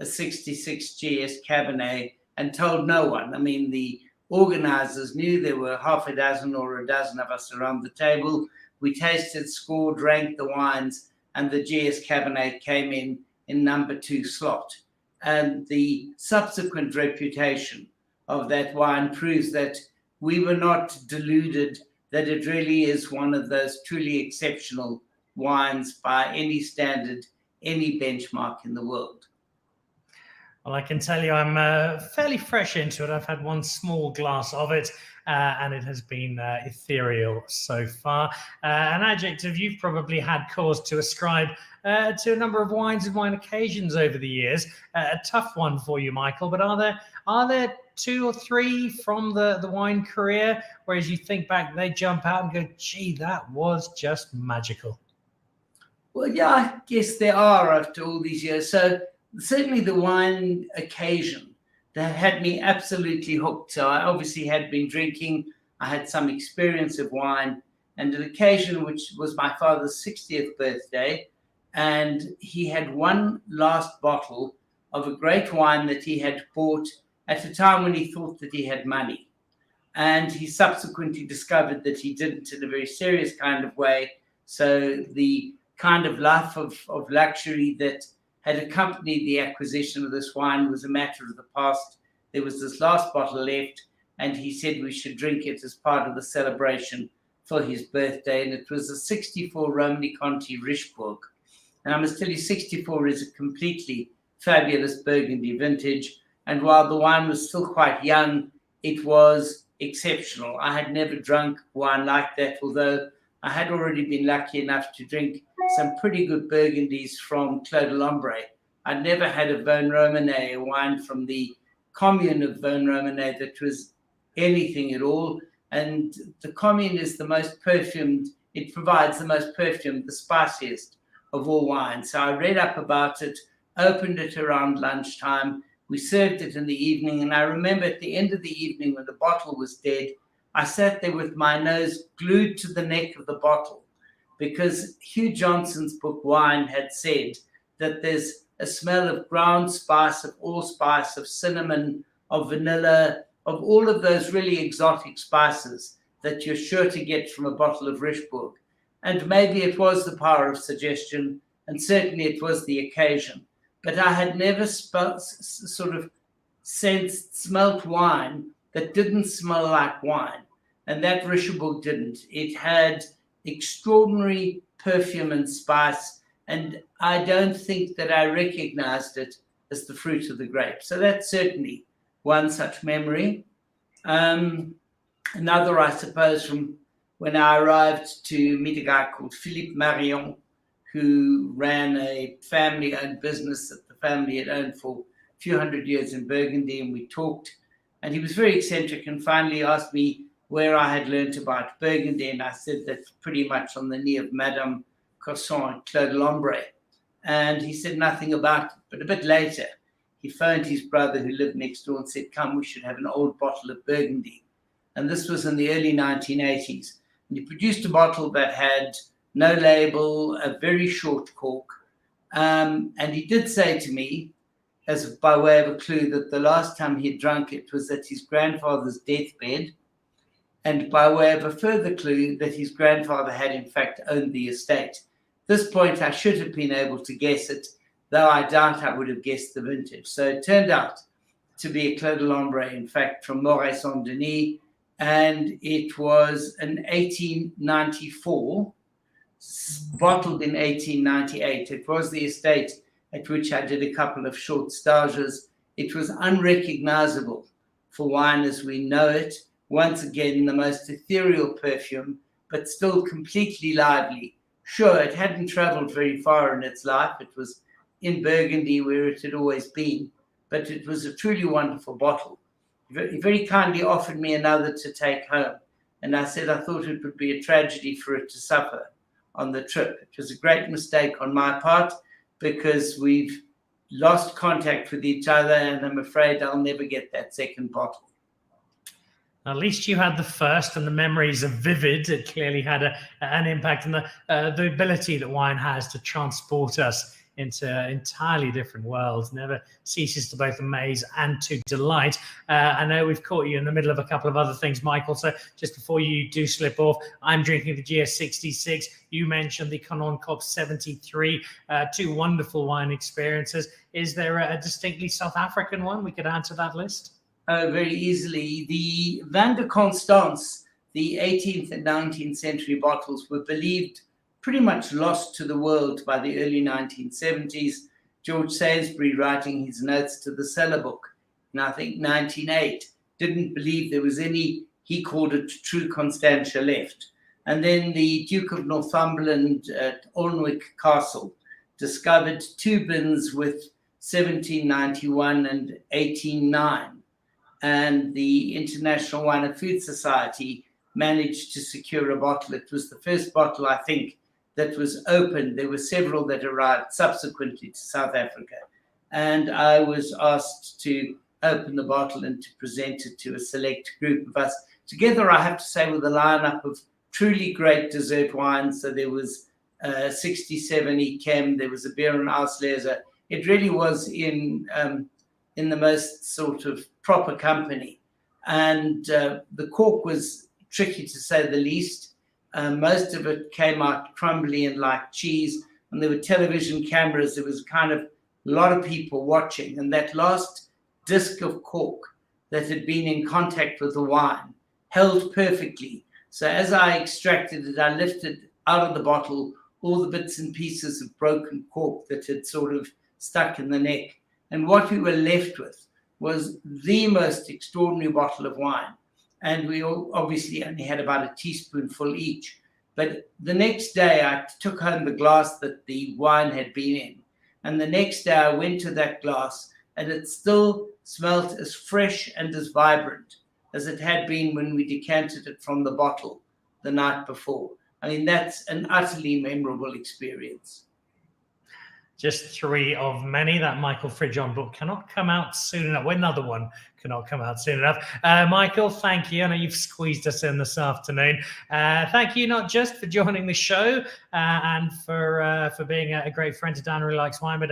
a 66 GS Cabernet and told no one. I mean, the organizers knew there were half a dozen or a dozen of us around the table. We tasted, scored, ranked the wines, and the GS Cabernet came in number 2 slot. And the subsequent reputation of that wine proves that we were not deluded, that it really is one of those truly exceptional wines by any standard, any benchmark in the world. Well, I can tell you I'm fairly fresh into it. I've had one small glass of it, and it has been ethereal so far. An adjective you've probably had cause to ascribe to a number of wines and wine occasions over the years. A tough one for you, Michael, but are there 2 or 3 from the wine career, whereas you think back, they jump out and go, gee, that was just magical? Well, yeah, I guess there are after all these years. So certainly the wine occasion that had me absolutely hooked. So I obviously had been drinking. I had some experience of wine, and an occasion which was my father's 60th birthday. And he had one last bottle of a great wine that he had bought at a time when he thought that he had money. And he subsequently discovered that he didn't, in a very serious kind of way. So the kind of life of luxury that had accompanied the acquisition of this wine was a matter of the past. There was this last bottle left, and he said we should drink it as part of the celebration for his birthday. And it was a 64 Romney Conti Richebourg. And I must tell you, 64 is a completely fabulous Burgundy vintage. And while the wine was still quite young, it was exceptional. I had never drunk wine like that, although I had already been lucky enough to drink some pretty good Burgundies from Clos de l'Ombre. I'd never had a Vin Romanée, a wine from the commune of Vin Romanée that was anything at all. And the commune is the most perfumed, it provides the most perfumed, the spiciest of all wines. So I read up about it, opened it around lunchtime. We served it in the evening. And I remember at the end of the evening when the bottle was dead, I sat there with my nose glued to the neck of the bottle, because Hugh Johnson's book Wine had said that there's a smell of ground spice, of allspice, of cinnamon, of vanilla, of all of those really exotic spices that you're sure to get from a bottle of Richebourg. And maybe it was the power of suggestion, and certainly it was the occasion. But I had never smelt wine that didn't smell like wine. And that Richebourg didn't. It had extraordinary perfume and spice, and I don't think that I recognized it as the fruit of the grape. So that's certainly one such memory. Another, I suppose, from when I arrived to meet a guy called Philippe Marion, who ran a family-owned business that the family had owned for a few hundred years in Burgundy, and we talked. And he was very eccentric and finally asked me where I had learned about Burgundy, and I said that's pretty much on the knee of Madame Cosson and Clos de l'Ombre. And he said nothing about it. But a bit later, he phoned his brother who lived next door and said, come, we should have an old bottle of Burgundy. And this was in the early 1980s. And he produced a bottle that had no label, a very short cork. And he did say to me, as by way of a clue, that the last time he drank it was at his grandfather's deathbed. And by way of a further clue, that his grandfather had in fact owned the estate. At this point, I should have been able to guess it, though I doubt I would have guessed the vintage. So it turned out to be a Clos de l'Ombre, in fact, from Moret-Saint-Denis, and it was an 1894, bottled in 1898. It was the estate at which I did a couple of short stages. It was unrecognizable for wine as we know it. Once again, the most ethereal perfume, but still completely lively. Sure, it hadn't traveled very far in its life. It was in Burgundy, where it had always been, but it was a truly wonderful bottle. Very, very kindly offered me another to take home. And I said I thought it would be a tragedy for it to suffer on the trip. It was a great mistake on my part, because we've lost contact with each other, and I'm afraid I'll never get that second bottle. At least you had the first, and the memories are vivid. It clearly had an impact, and the ability that wine has to transport us into entirely different worlds never ceases to both amaze and to delight. I know we've caught you in the middle of a couple of other things, Michael, so just before you do slip off, I'm drinking the GS66. You mentioned the Canon Cop 73, two wonderful wine experiences. Is there a distinctly South African one we could add to that list? Very easily. The Van de Constance, the 18th and 19th century bottles, were believed pretty much lost to the world by the early 1970s. George Sainsbury, writing his notes to the cellar book in, I think, 1908, didn't believe there was any, he called it, true Constantia left. And then the Duke of Northumberland at Alnwick Castle discovered two bins with 1791 and 1809. And the International Wine and Food Society managed to secure a bottle. It was the first bottle, I think, that was opened. There were several that arrived subsequently to South Africa. And I was asked to open the bottle and to present it to a select group of us. Together, I have to say, with a lineup of truly great dessert wines. So there was 67 Yquem, there was a beer and Auslese. It really was in the most sort of proper company. And the cork was tricky, to say the least. Most of it came out crumbly and like cheese. And there were television cameras. There was kind of a lot of people watching. And that last disc of cork that had been in contact with the wine held perfectly. So as I extracted it, I lifted out of the bottle all the bits and pieces of broken cork that had sort of stuck in the neck. And what we were left with was the most extraordinary bottle of wine. And we all obviously only had about a teaspoonful each. But the next day, I took home the glass that the wine had been in. And the next day, I went to that glass, and it still smelt as fresh and as vibrant as it had been when we decanted it from the bottle the night before. I mean, that's an utterly memorable experience. Just three of many. That Michael Fridjhon book cannot come out soon enough. Well, another one cannot come out soon enough. Michael, thank you. I know you've squeezed us in this afternoon. Thank you not just for joining the show and for being a great friend to Dan Really Likes Wine, but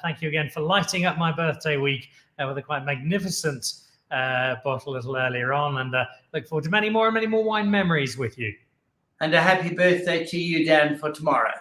thank you again for lighting up my birthday week with a quite magnificent bottle a little earlier on. And look forward to many more wine memories with you. And a happy birthday to you, Dan, for tomorrow.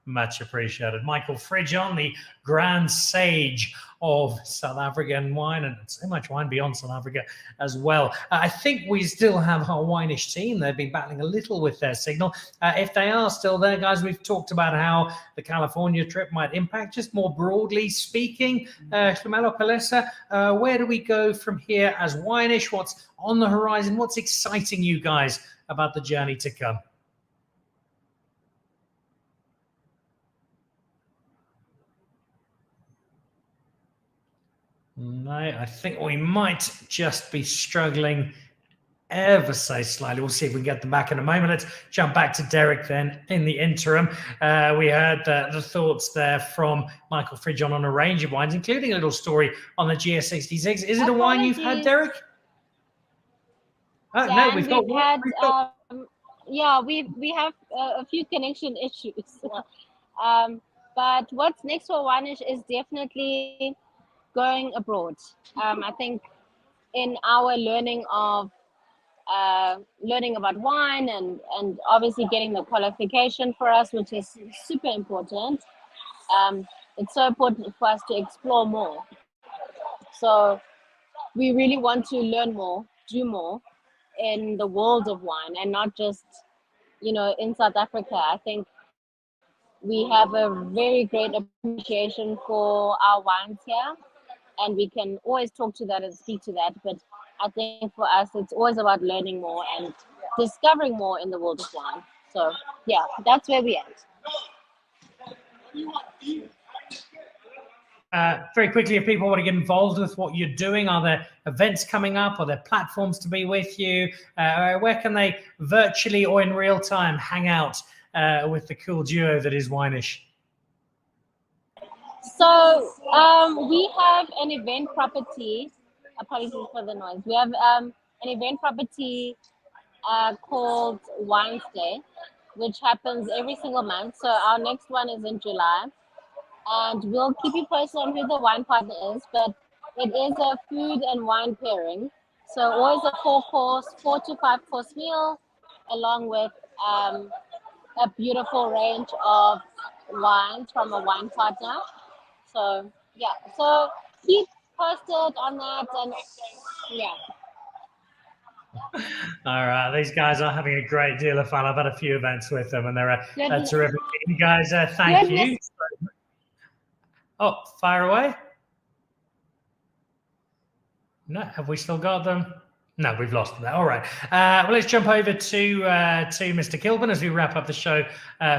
Much appreciated. Michael Fridjhon, the grand sage of South African wine, and so much wine beyond South Africa as well. I think we still have our wine-ish team. They've been battling a little with their signal. If they are still there, guys, we've talked about how the California trip might impact, just more broadly speaking. Shlamelo Palesa, where do we go from here as wine-ish? What's on the horizon? What's exciting you guys about the journey to come? No, I think we might just be struggling ever so slightly. We'll see if we can get them back in a moment. Let's jump back to Derek then in the interim. We heard the thoughts there from Michael Fridjhon on a range of wines, including a little story on the GS66. Is it a wine you've had, Derek? Oh, no, we've got one. Yeah, we have a few connection issues. But what's next for Wanish is definitely going abroad. I think in our learning about wine and obviously getting the qualification for us, which is super important. It's so important for us to explore more. So we really want to learn more, do more in the world of wine, and not just, in South Africa. I think we have a very great appreciation for our wines here, and we can always talk to that and speak to that. But I think for us, it's always about learning more and discovering more in the world of wine. So yeah, that's where we at. Very quickly, if people want to get involved with what you're doing, are there events coming up? Are there platforms to be with you? Where can they virtually or in real time hang out with the cool duo that is Wineish? So we have an event property. Apologies for the noise. We have an event property called Wine Stay, which happens every single month. So our next one is in July, and we'll keep you posted on who the wine partner is. But it is a food and wine pairing. So always a 4 to 5 course meal, along with a beautiful range of wines from a wine partner. So yeah, so keep posted on that, and yeah. All right, these guys are having a great deal of fun. I've had a few events with them, and they're a Good- terrific team. Guys, thank you. Goodness. Oh, fire away. No, have we still got them? No, we've lost them. All right. Well, let's jump over to Mr. Kilpin as we wrap up the show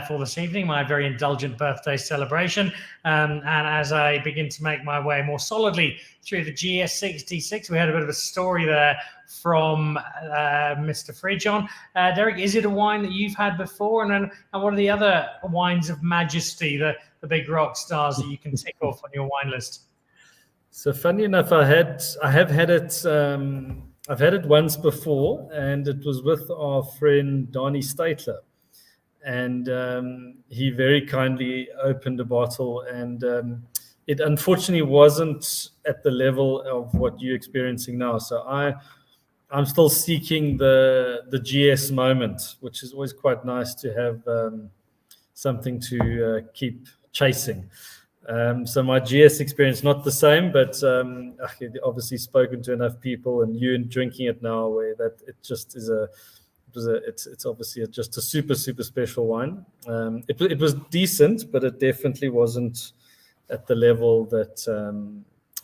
for this evening, my very indulgent birthday celebration. And as I begin to make my way more solidly through the GS66, we had a bit of a story there from Mr. Fridjhon. Derek, is it a wine that you've had before? And what are the other wines of majesty, the big rock stars that you can tick off on your wine list? So funny enough, I have had it. I've had it once before, and it was with our friend Donnie Statler, and he very kindly opened a bottle, and it unfortunately wasn't at the level of what you're experiencing now. So I'm still seeking the GS moment, which is always quite nice to have something to keep chasing. So my GS experience, not the same, but I've obviously spoken to enough people, and you drinking it now, where that it just is it's obviously just a super special wine. It was decent, but it definitely wasn't at the level that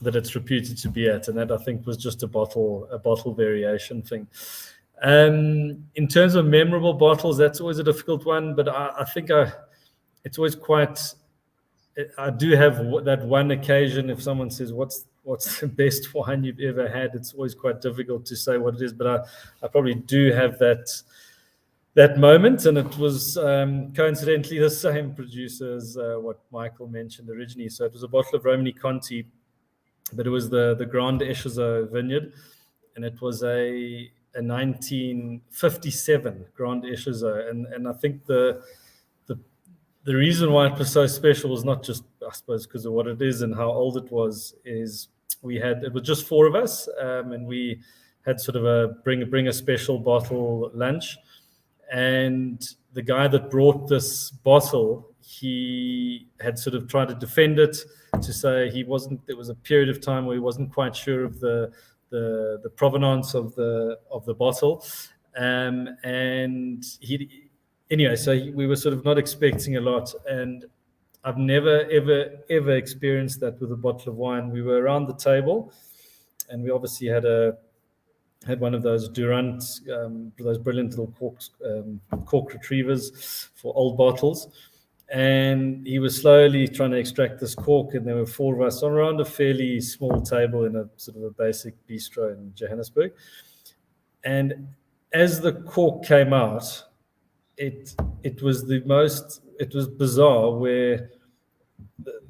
it's reputed to be at, and that I think was just a bottle variation thing. In terms of memorable bottles, that's always a difficult one, but I think it's always quite. I do have that one occasion if someone says, what's the best wine you've ever had? It's always quite difficult to say what it is, but I probably do have that moment, and it was coincidentally the same producer as what Michael mentioned originally. So it was a bottle of Romani Conti, but it was the Grand Echezot vineyard, and it was a 1957 Grand Echezot, and I think the reason why it was so special was not just, I suppose, because of what it is and how old it was, is it was just 4 of us, and we had sort of a bring a special bottle lunch. And the guy that brought this bottle, he had sort of tried to defend it, to say there was a period of time where he wasn't quite sure of the provenance of the bottle. And anyway, so we were sort of not expecting a lot, and I've never, ever experienced that with a bottle of wine. We were around the table, and we obviously had one of those Durant, those brilliant little cork retrievers for old bottles, and he was slowly trying to extract this cork, and there were 4 of us around a fairly small table in a sort of a basic bistro in Johannesburg. And as the cork came out, it was bizarre, where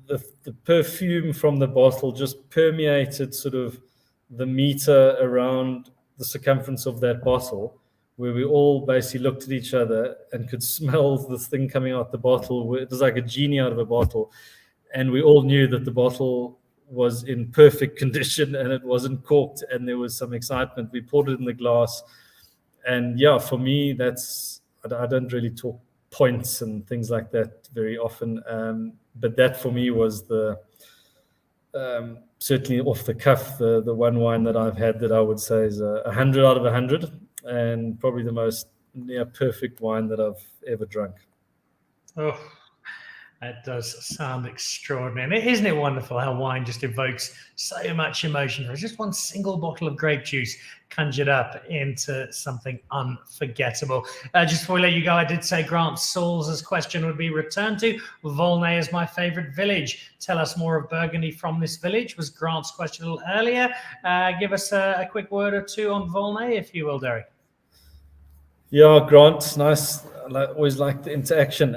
the perfume from the bottle just permeated sort of the meter around the circumference of that bottle, where we all basically looked at each other and could smell this thing coming out the bottle. It was like a genie out of a bottle, and we all knew that the bottle was in perfect condition and it wasn't corked, and there was some excitement. We poured it in the glass, and yeah, for me, I don't really talk points and things like that very often, but that for me was certainly off the cuff, the one wine that I've had that I would say is 100 out of 100, and probably the most near perfect wine that I've ever drunk. Oh, It does sound extraordinary. And isn't it wonderful how wine just evokes so much emotion? There's just one single bottle of grape juice conjured up into something unforgettable. Just before we let you go, I did say Grant Saul's question would be returned to. Volnay is my favorite village. Tell us more of Burgundy from this village, was Grant's question a little earlier. Give us a quick word or two on Volnay, if you will, Derek. Yeah, Grant, nice. I always like the interaction.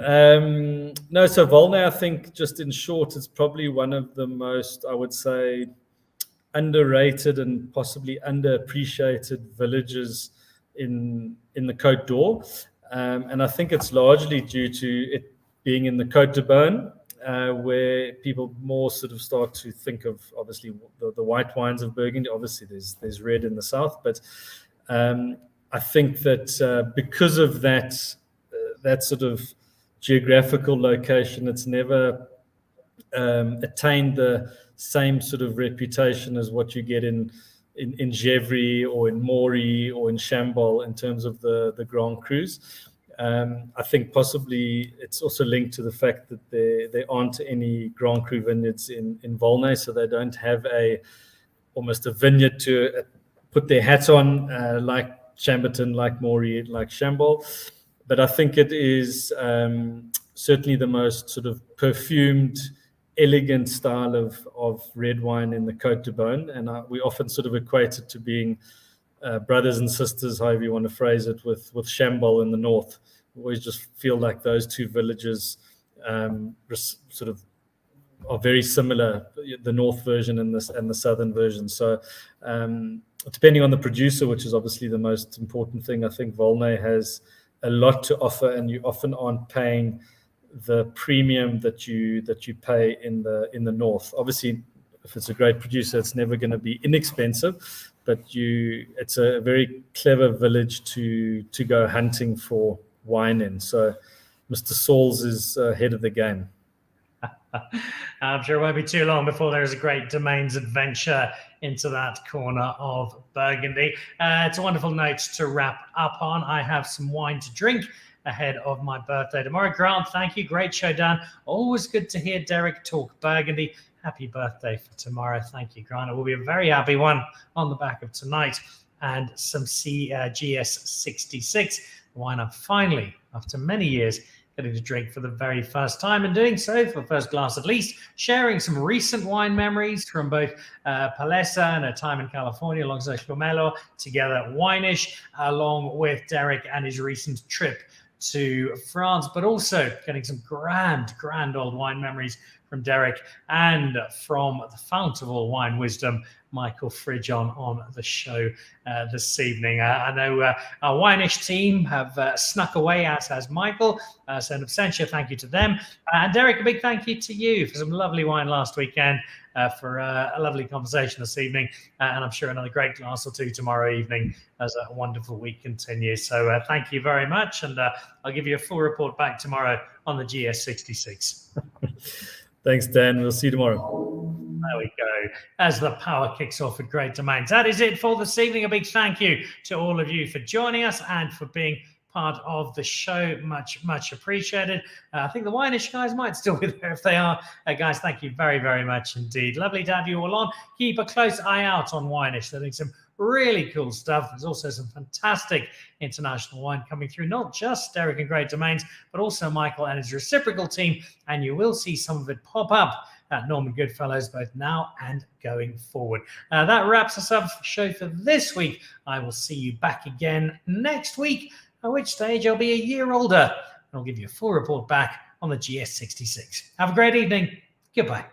No, so Volnay, I think, just in short, it's probably one of the most, I would say, underrated and possibly underappreciated villages in the Côte d'Or. And I think it's largely due to it being in the Côte de Beaune, where people more sort of start to think of, obviously, the white wines of Burgundy. Obviously, there's red in the south, but I think that because of that sort of geographical location, it's never attained the same sort of reputation as what you get in Gevry or in Maury or in Chambol in terms of the Grand Crus. I think possibly it's also linked to the fact that there aren't any Grand Cru vineyards in Volnay, so they don't have almost a vineyard to put their hat on, like Chambertin, like Maury, like Chambol. But I think it is certainly the most sort of perfumed, elegant style of red wine in the Côte de Beaune. And we often sort of equate it to being brothers and sisters, however you want to phrase it, with Chambol in the north. We always just feel like those two villages sort of are very similar, the north version and the southern version. So depending on the producer, which is obviously the most important thing, I think Volnay has a lot to offer, and you often aren't paying the premium that you pay in the north. Obviously, if it's a great producer, it's never going to be inexpensive, but it's a very clever village to go hunting for wine in. So Mr. Saul's is ahead of the game. I'm sure it won't be too long before there's a great domains adventure into that corner of Burgundy. It's a wonderful note to wrap up on. I have some wine to drink ahead of my birthday tomorrow. Grant, thank you. Great show, Dan. Always good to hear Derek talk Burgundy. Happy birthday for tomorrow. Thank you, Grant. It will be a very happy one on the back of tonight. And some GS66, the wine I'm finally, after many years, getting to drink for the very first time, and doing so for the first glass at least, sharing some recent wine memories from both Palesa and a time in California alongside Schlumelo, together at Wine-ish, along with Derek and his recent trip to France, but also getting some grand old wine memories from Derek and from the fount of all wine wisdom, Michael Fridjhon, on the show this evening. I know our Wine-ish team have snuck away, as has Michael. So in absentia, thank you to them. And Derek, a big thank you to you for some lovely wine last weekend, for a lovely conversation this evening. And I'm sure another great glass or two tomorrow evening as a wonderful week continues. So thank you very much. And I'll give you a full report back tomorrow on the GS66. Thanks, Dan. We'll see you tomorrow. There we go. As the power kicks off at Great Domains. That is it for this evening. A big thank you to all of you for joining us and for being part of the show. Much appreciated. I think the Wine-ish guys might still be there if they are. Guys, thank you very much indeed. Lovely to have you all on. Keep a close eye out on Wine-ish. They're doing some really cool stuff. There's also some fantastic international wine coming through, not just Derek and Great Domains, but also Michael and his reciprocal team. And you will see some of it pop up at Norman Goodfellows, both now and going forward. That wraps us up for the show for this week. I will see you back again next week, at which stage I'll be a year older, and I'll give you a full report back on the GS66. Have a great evening. Goodbye.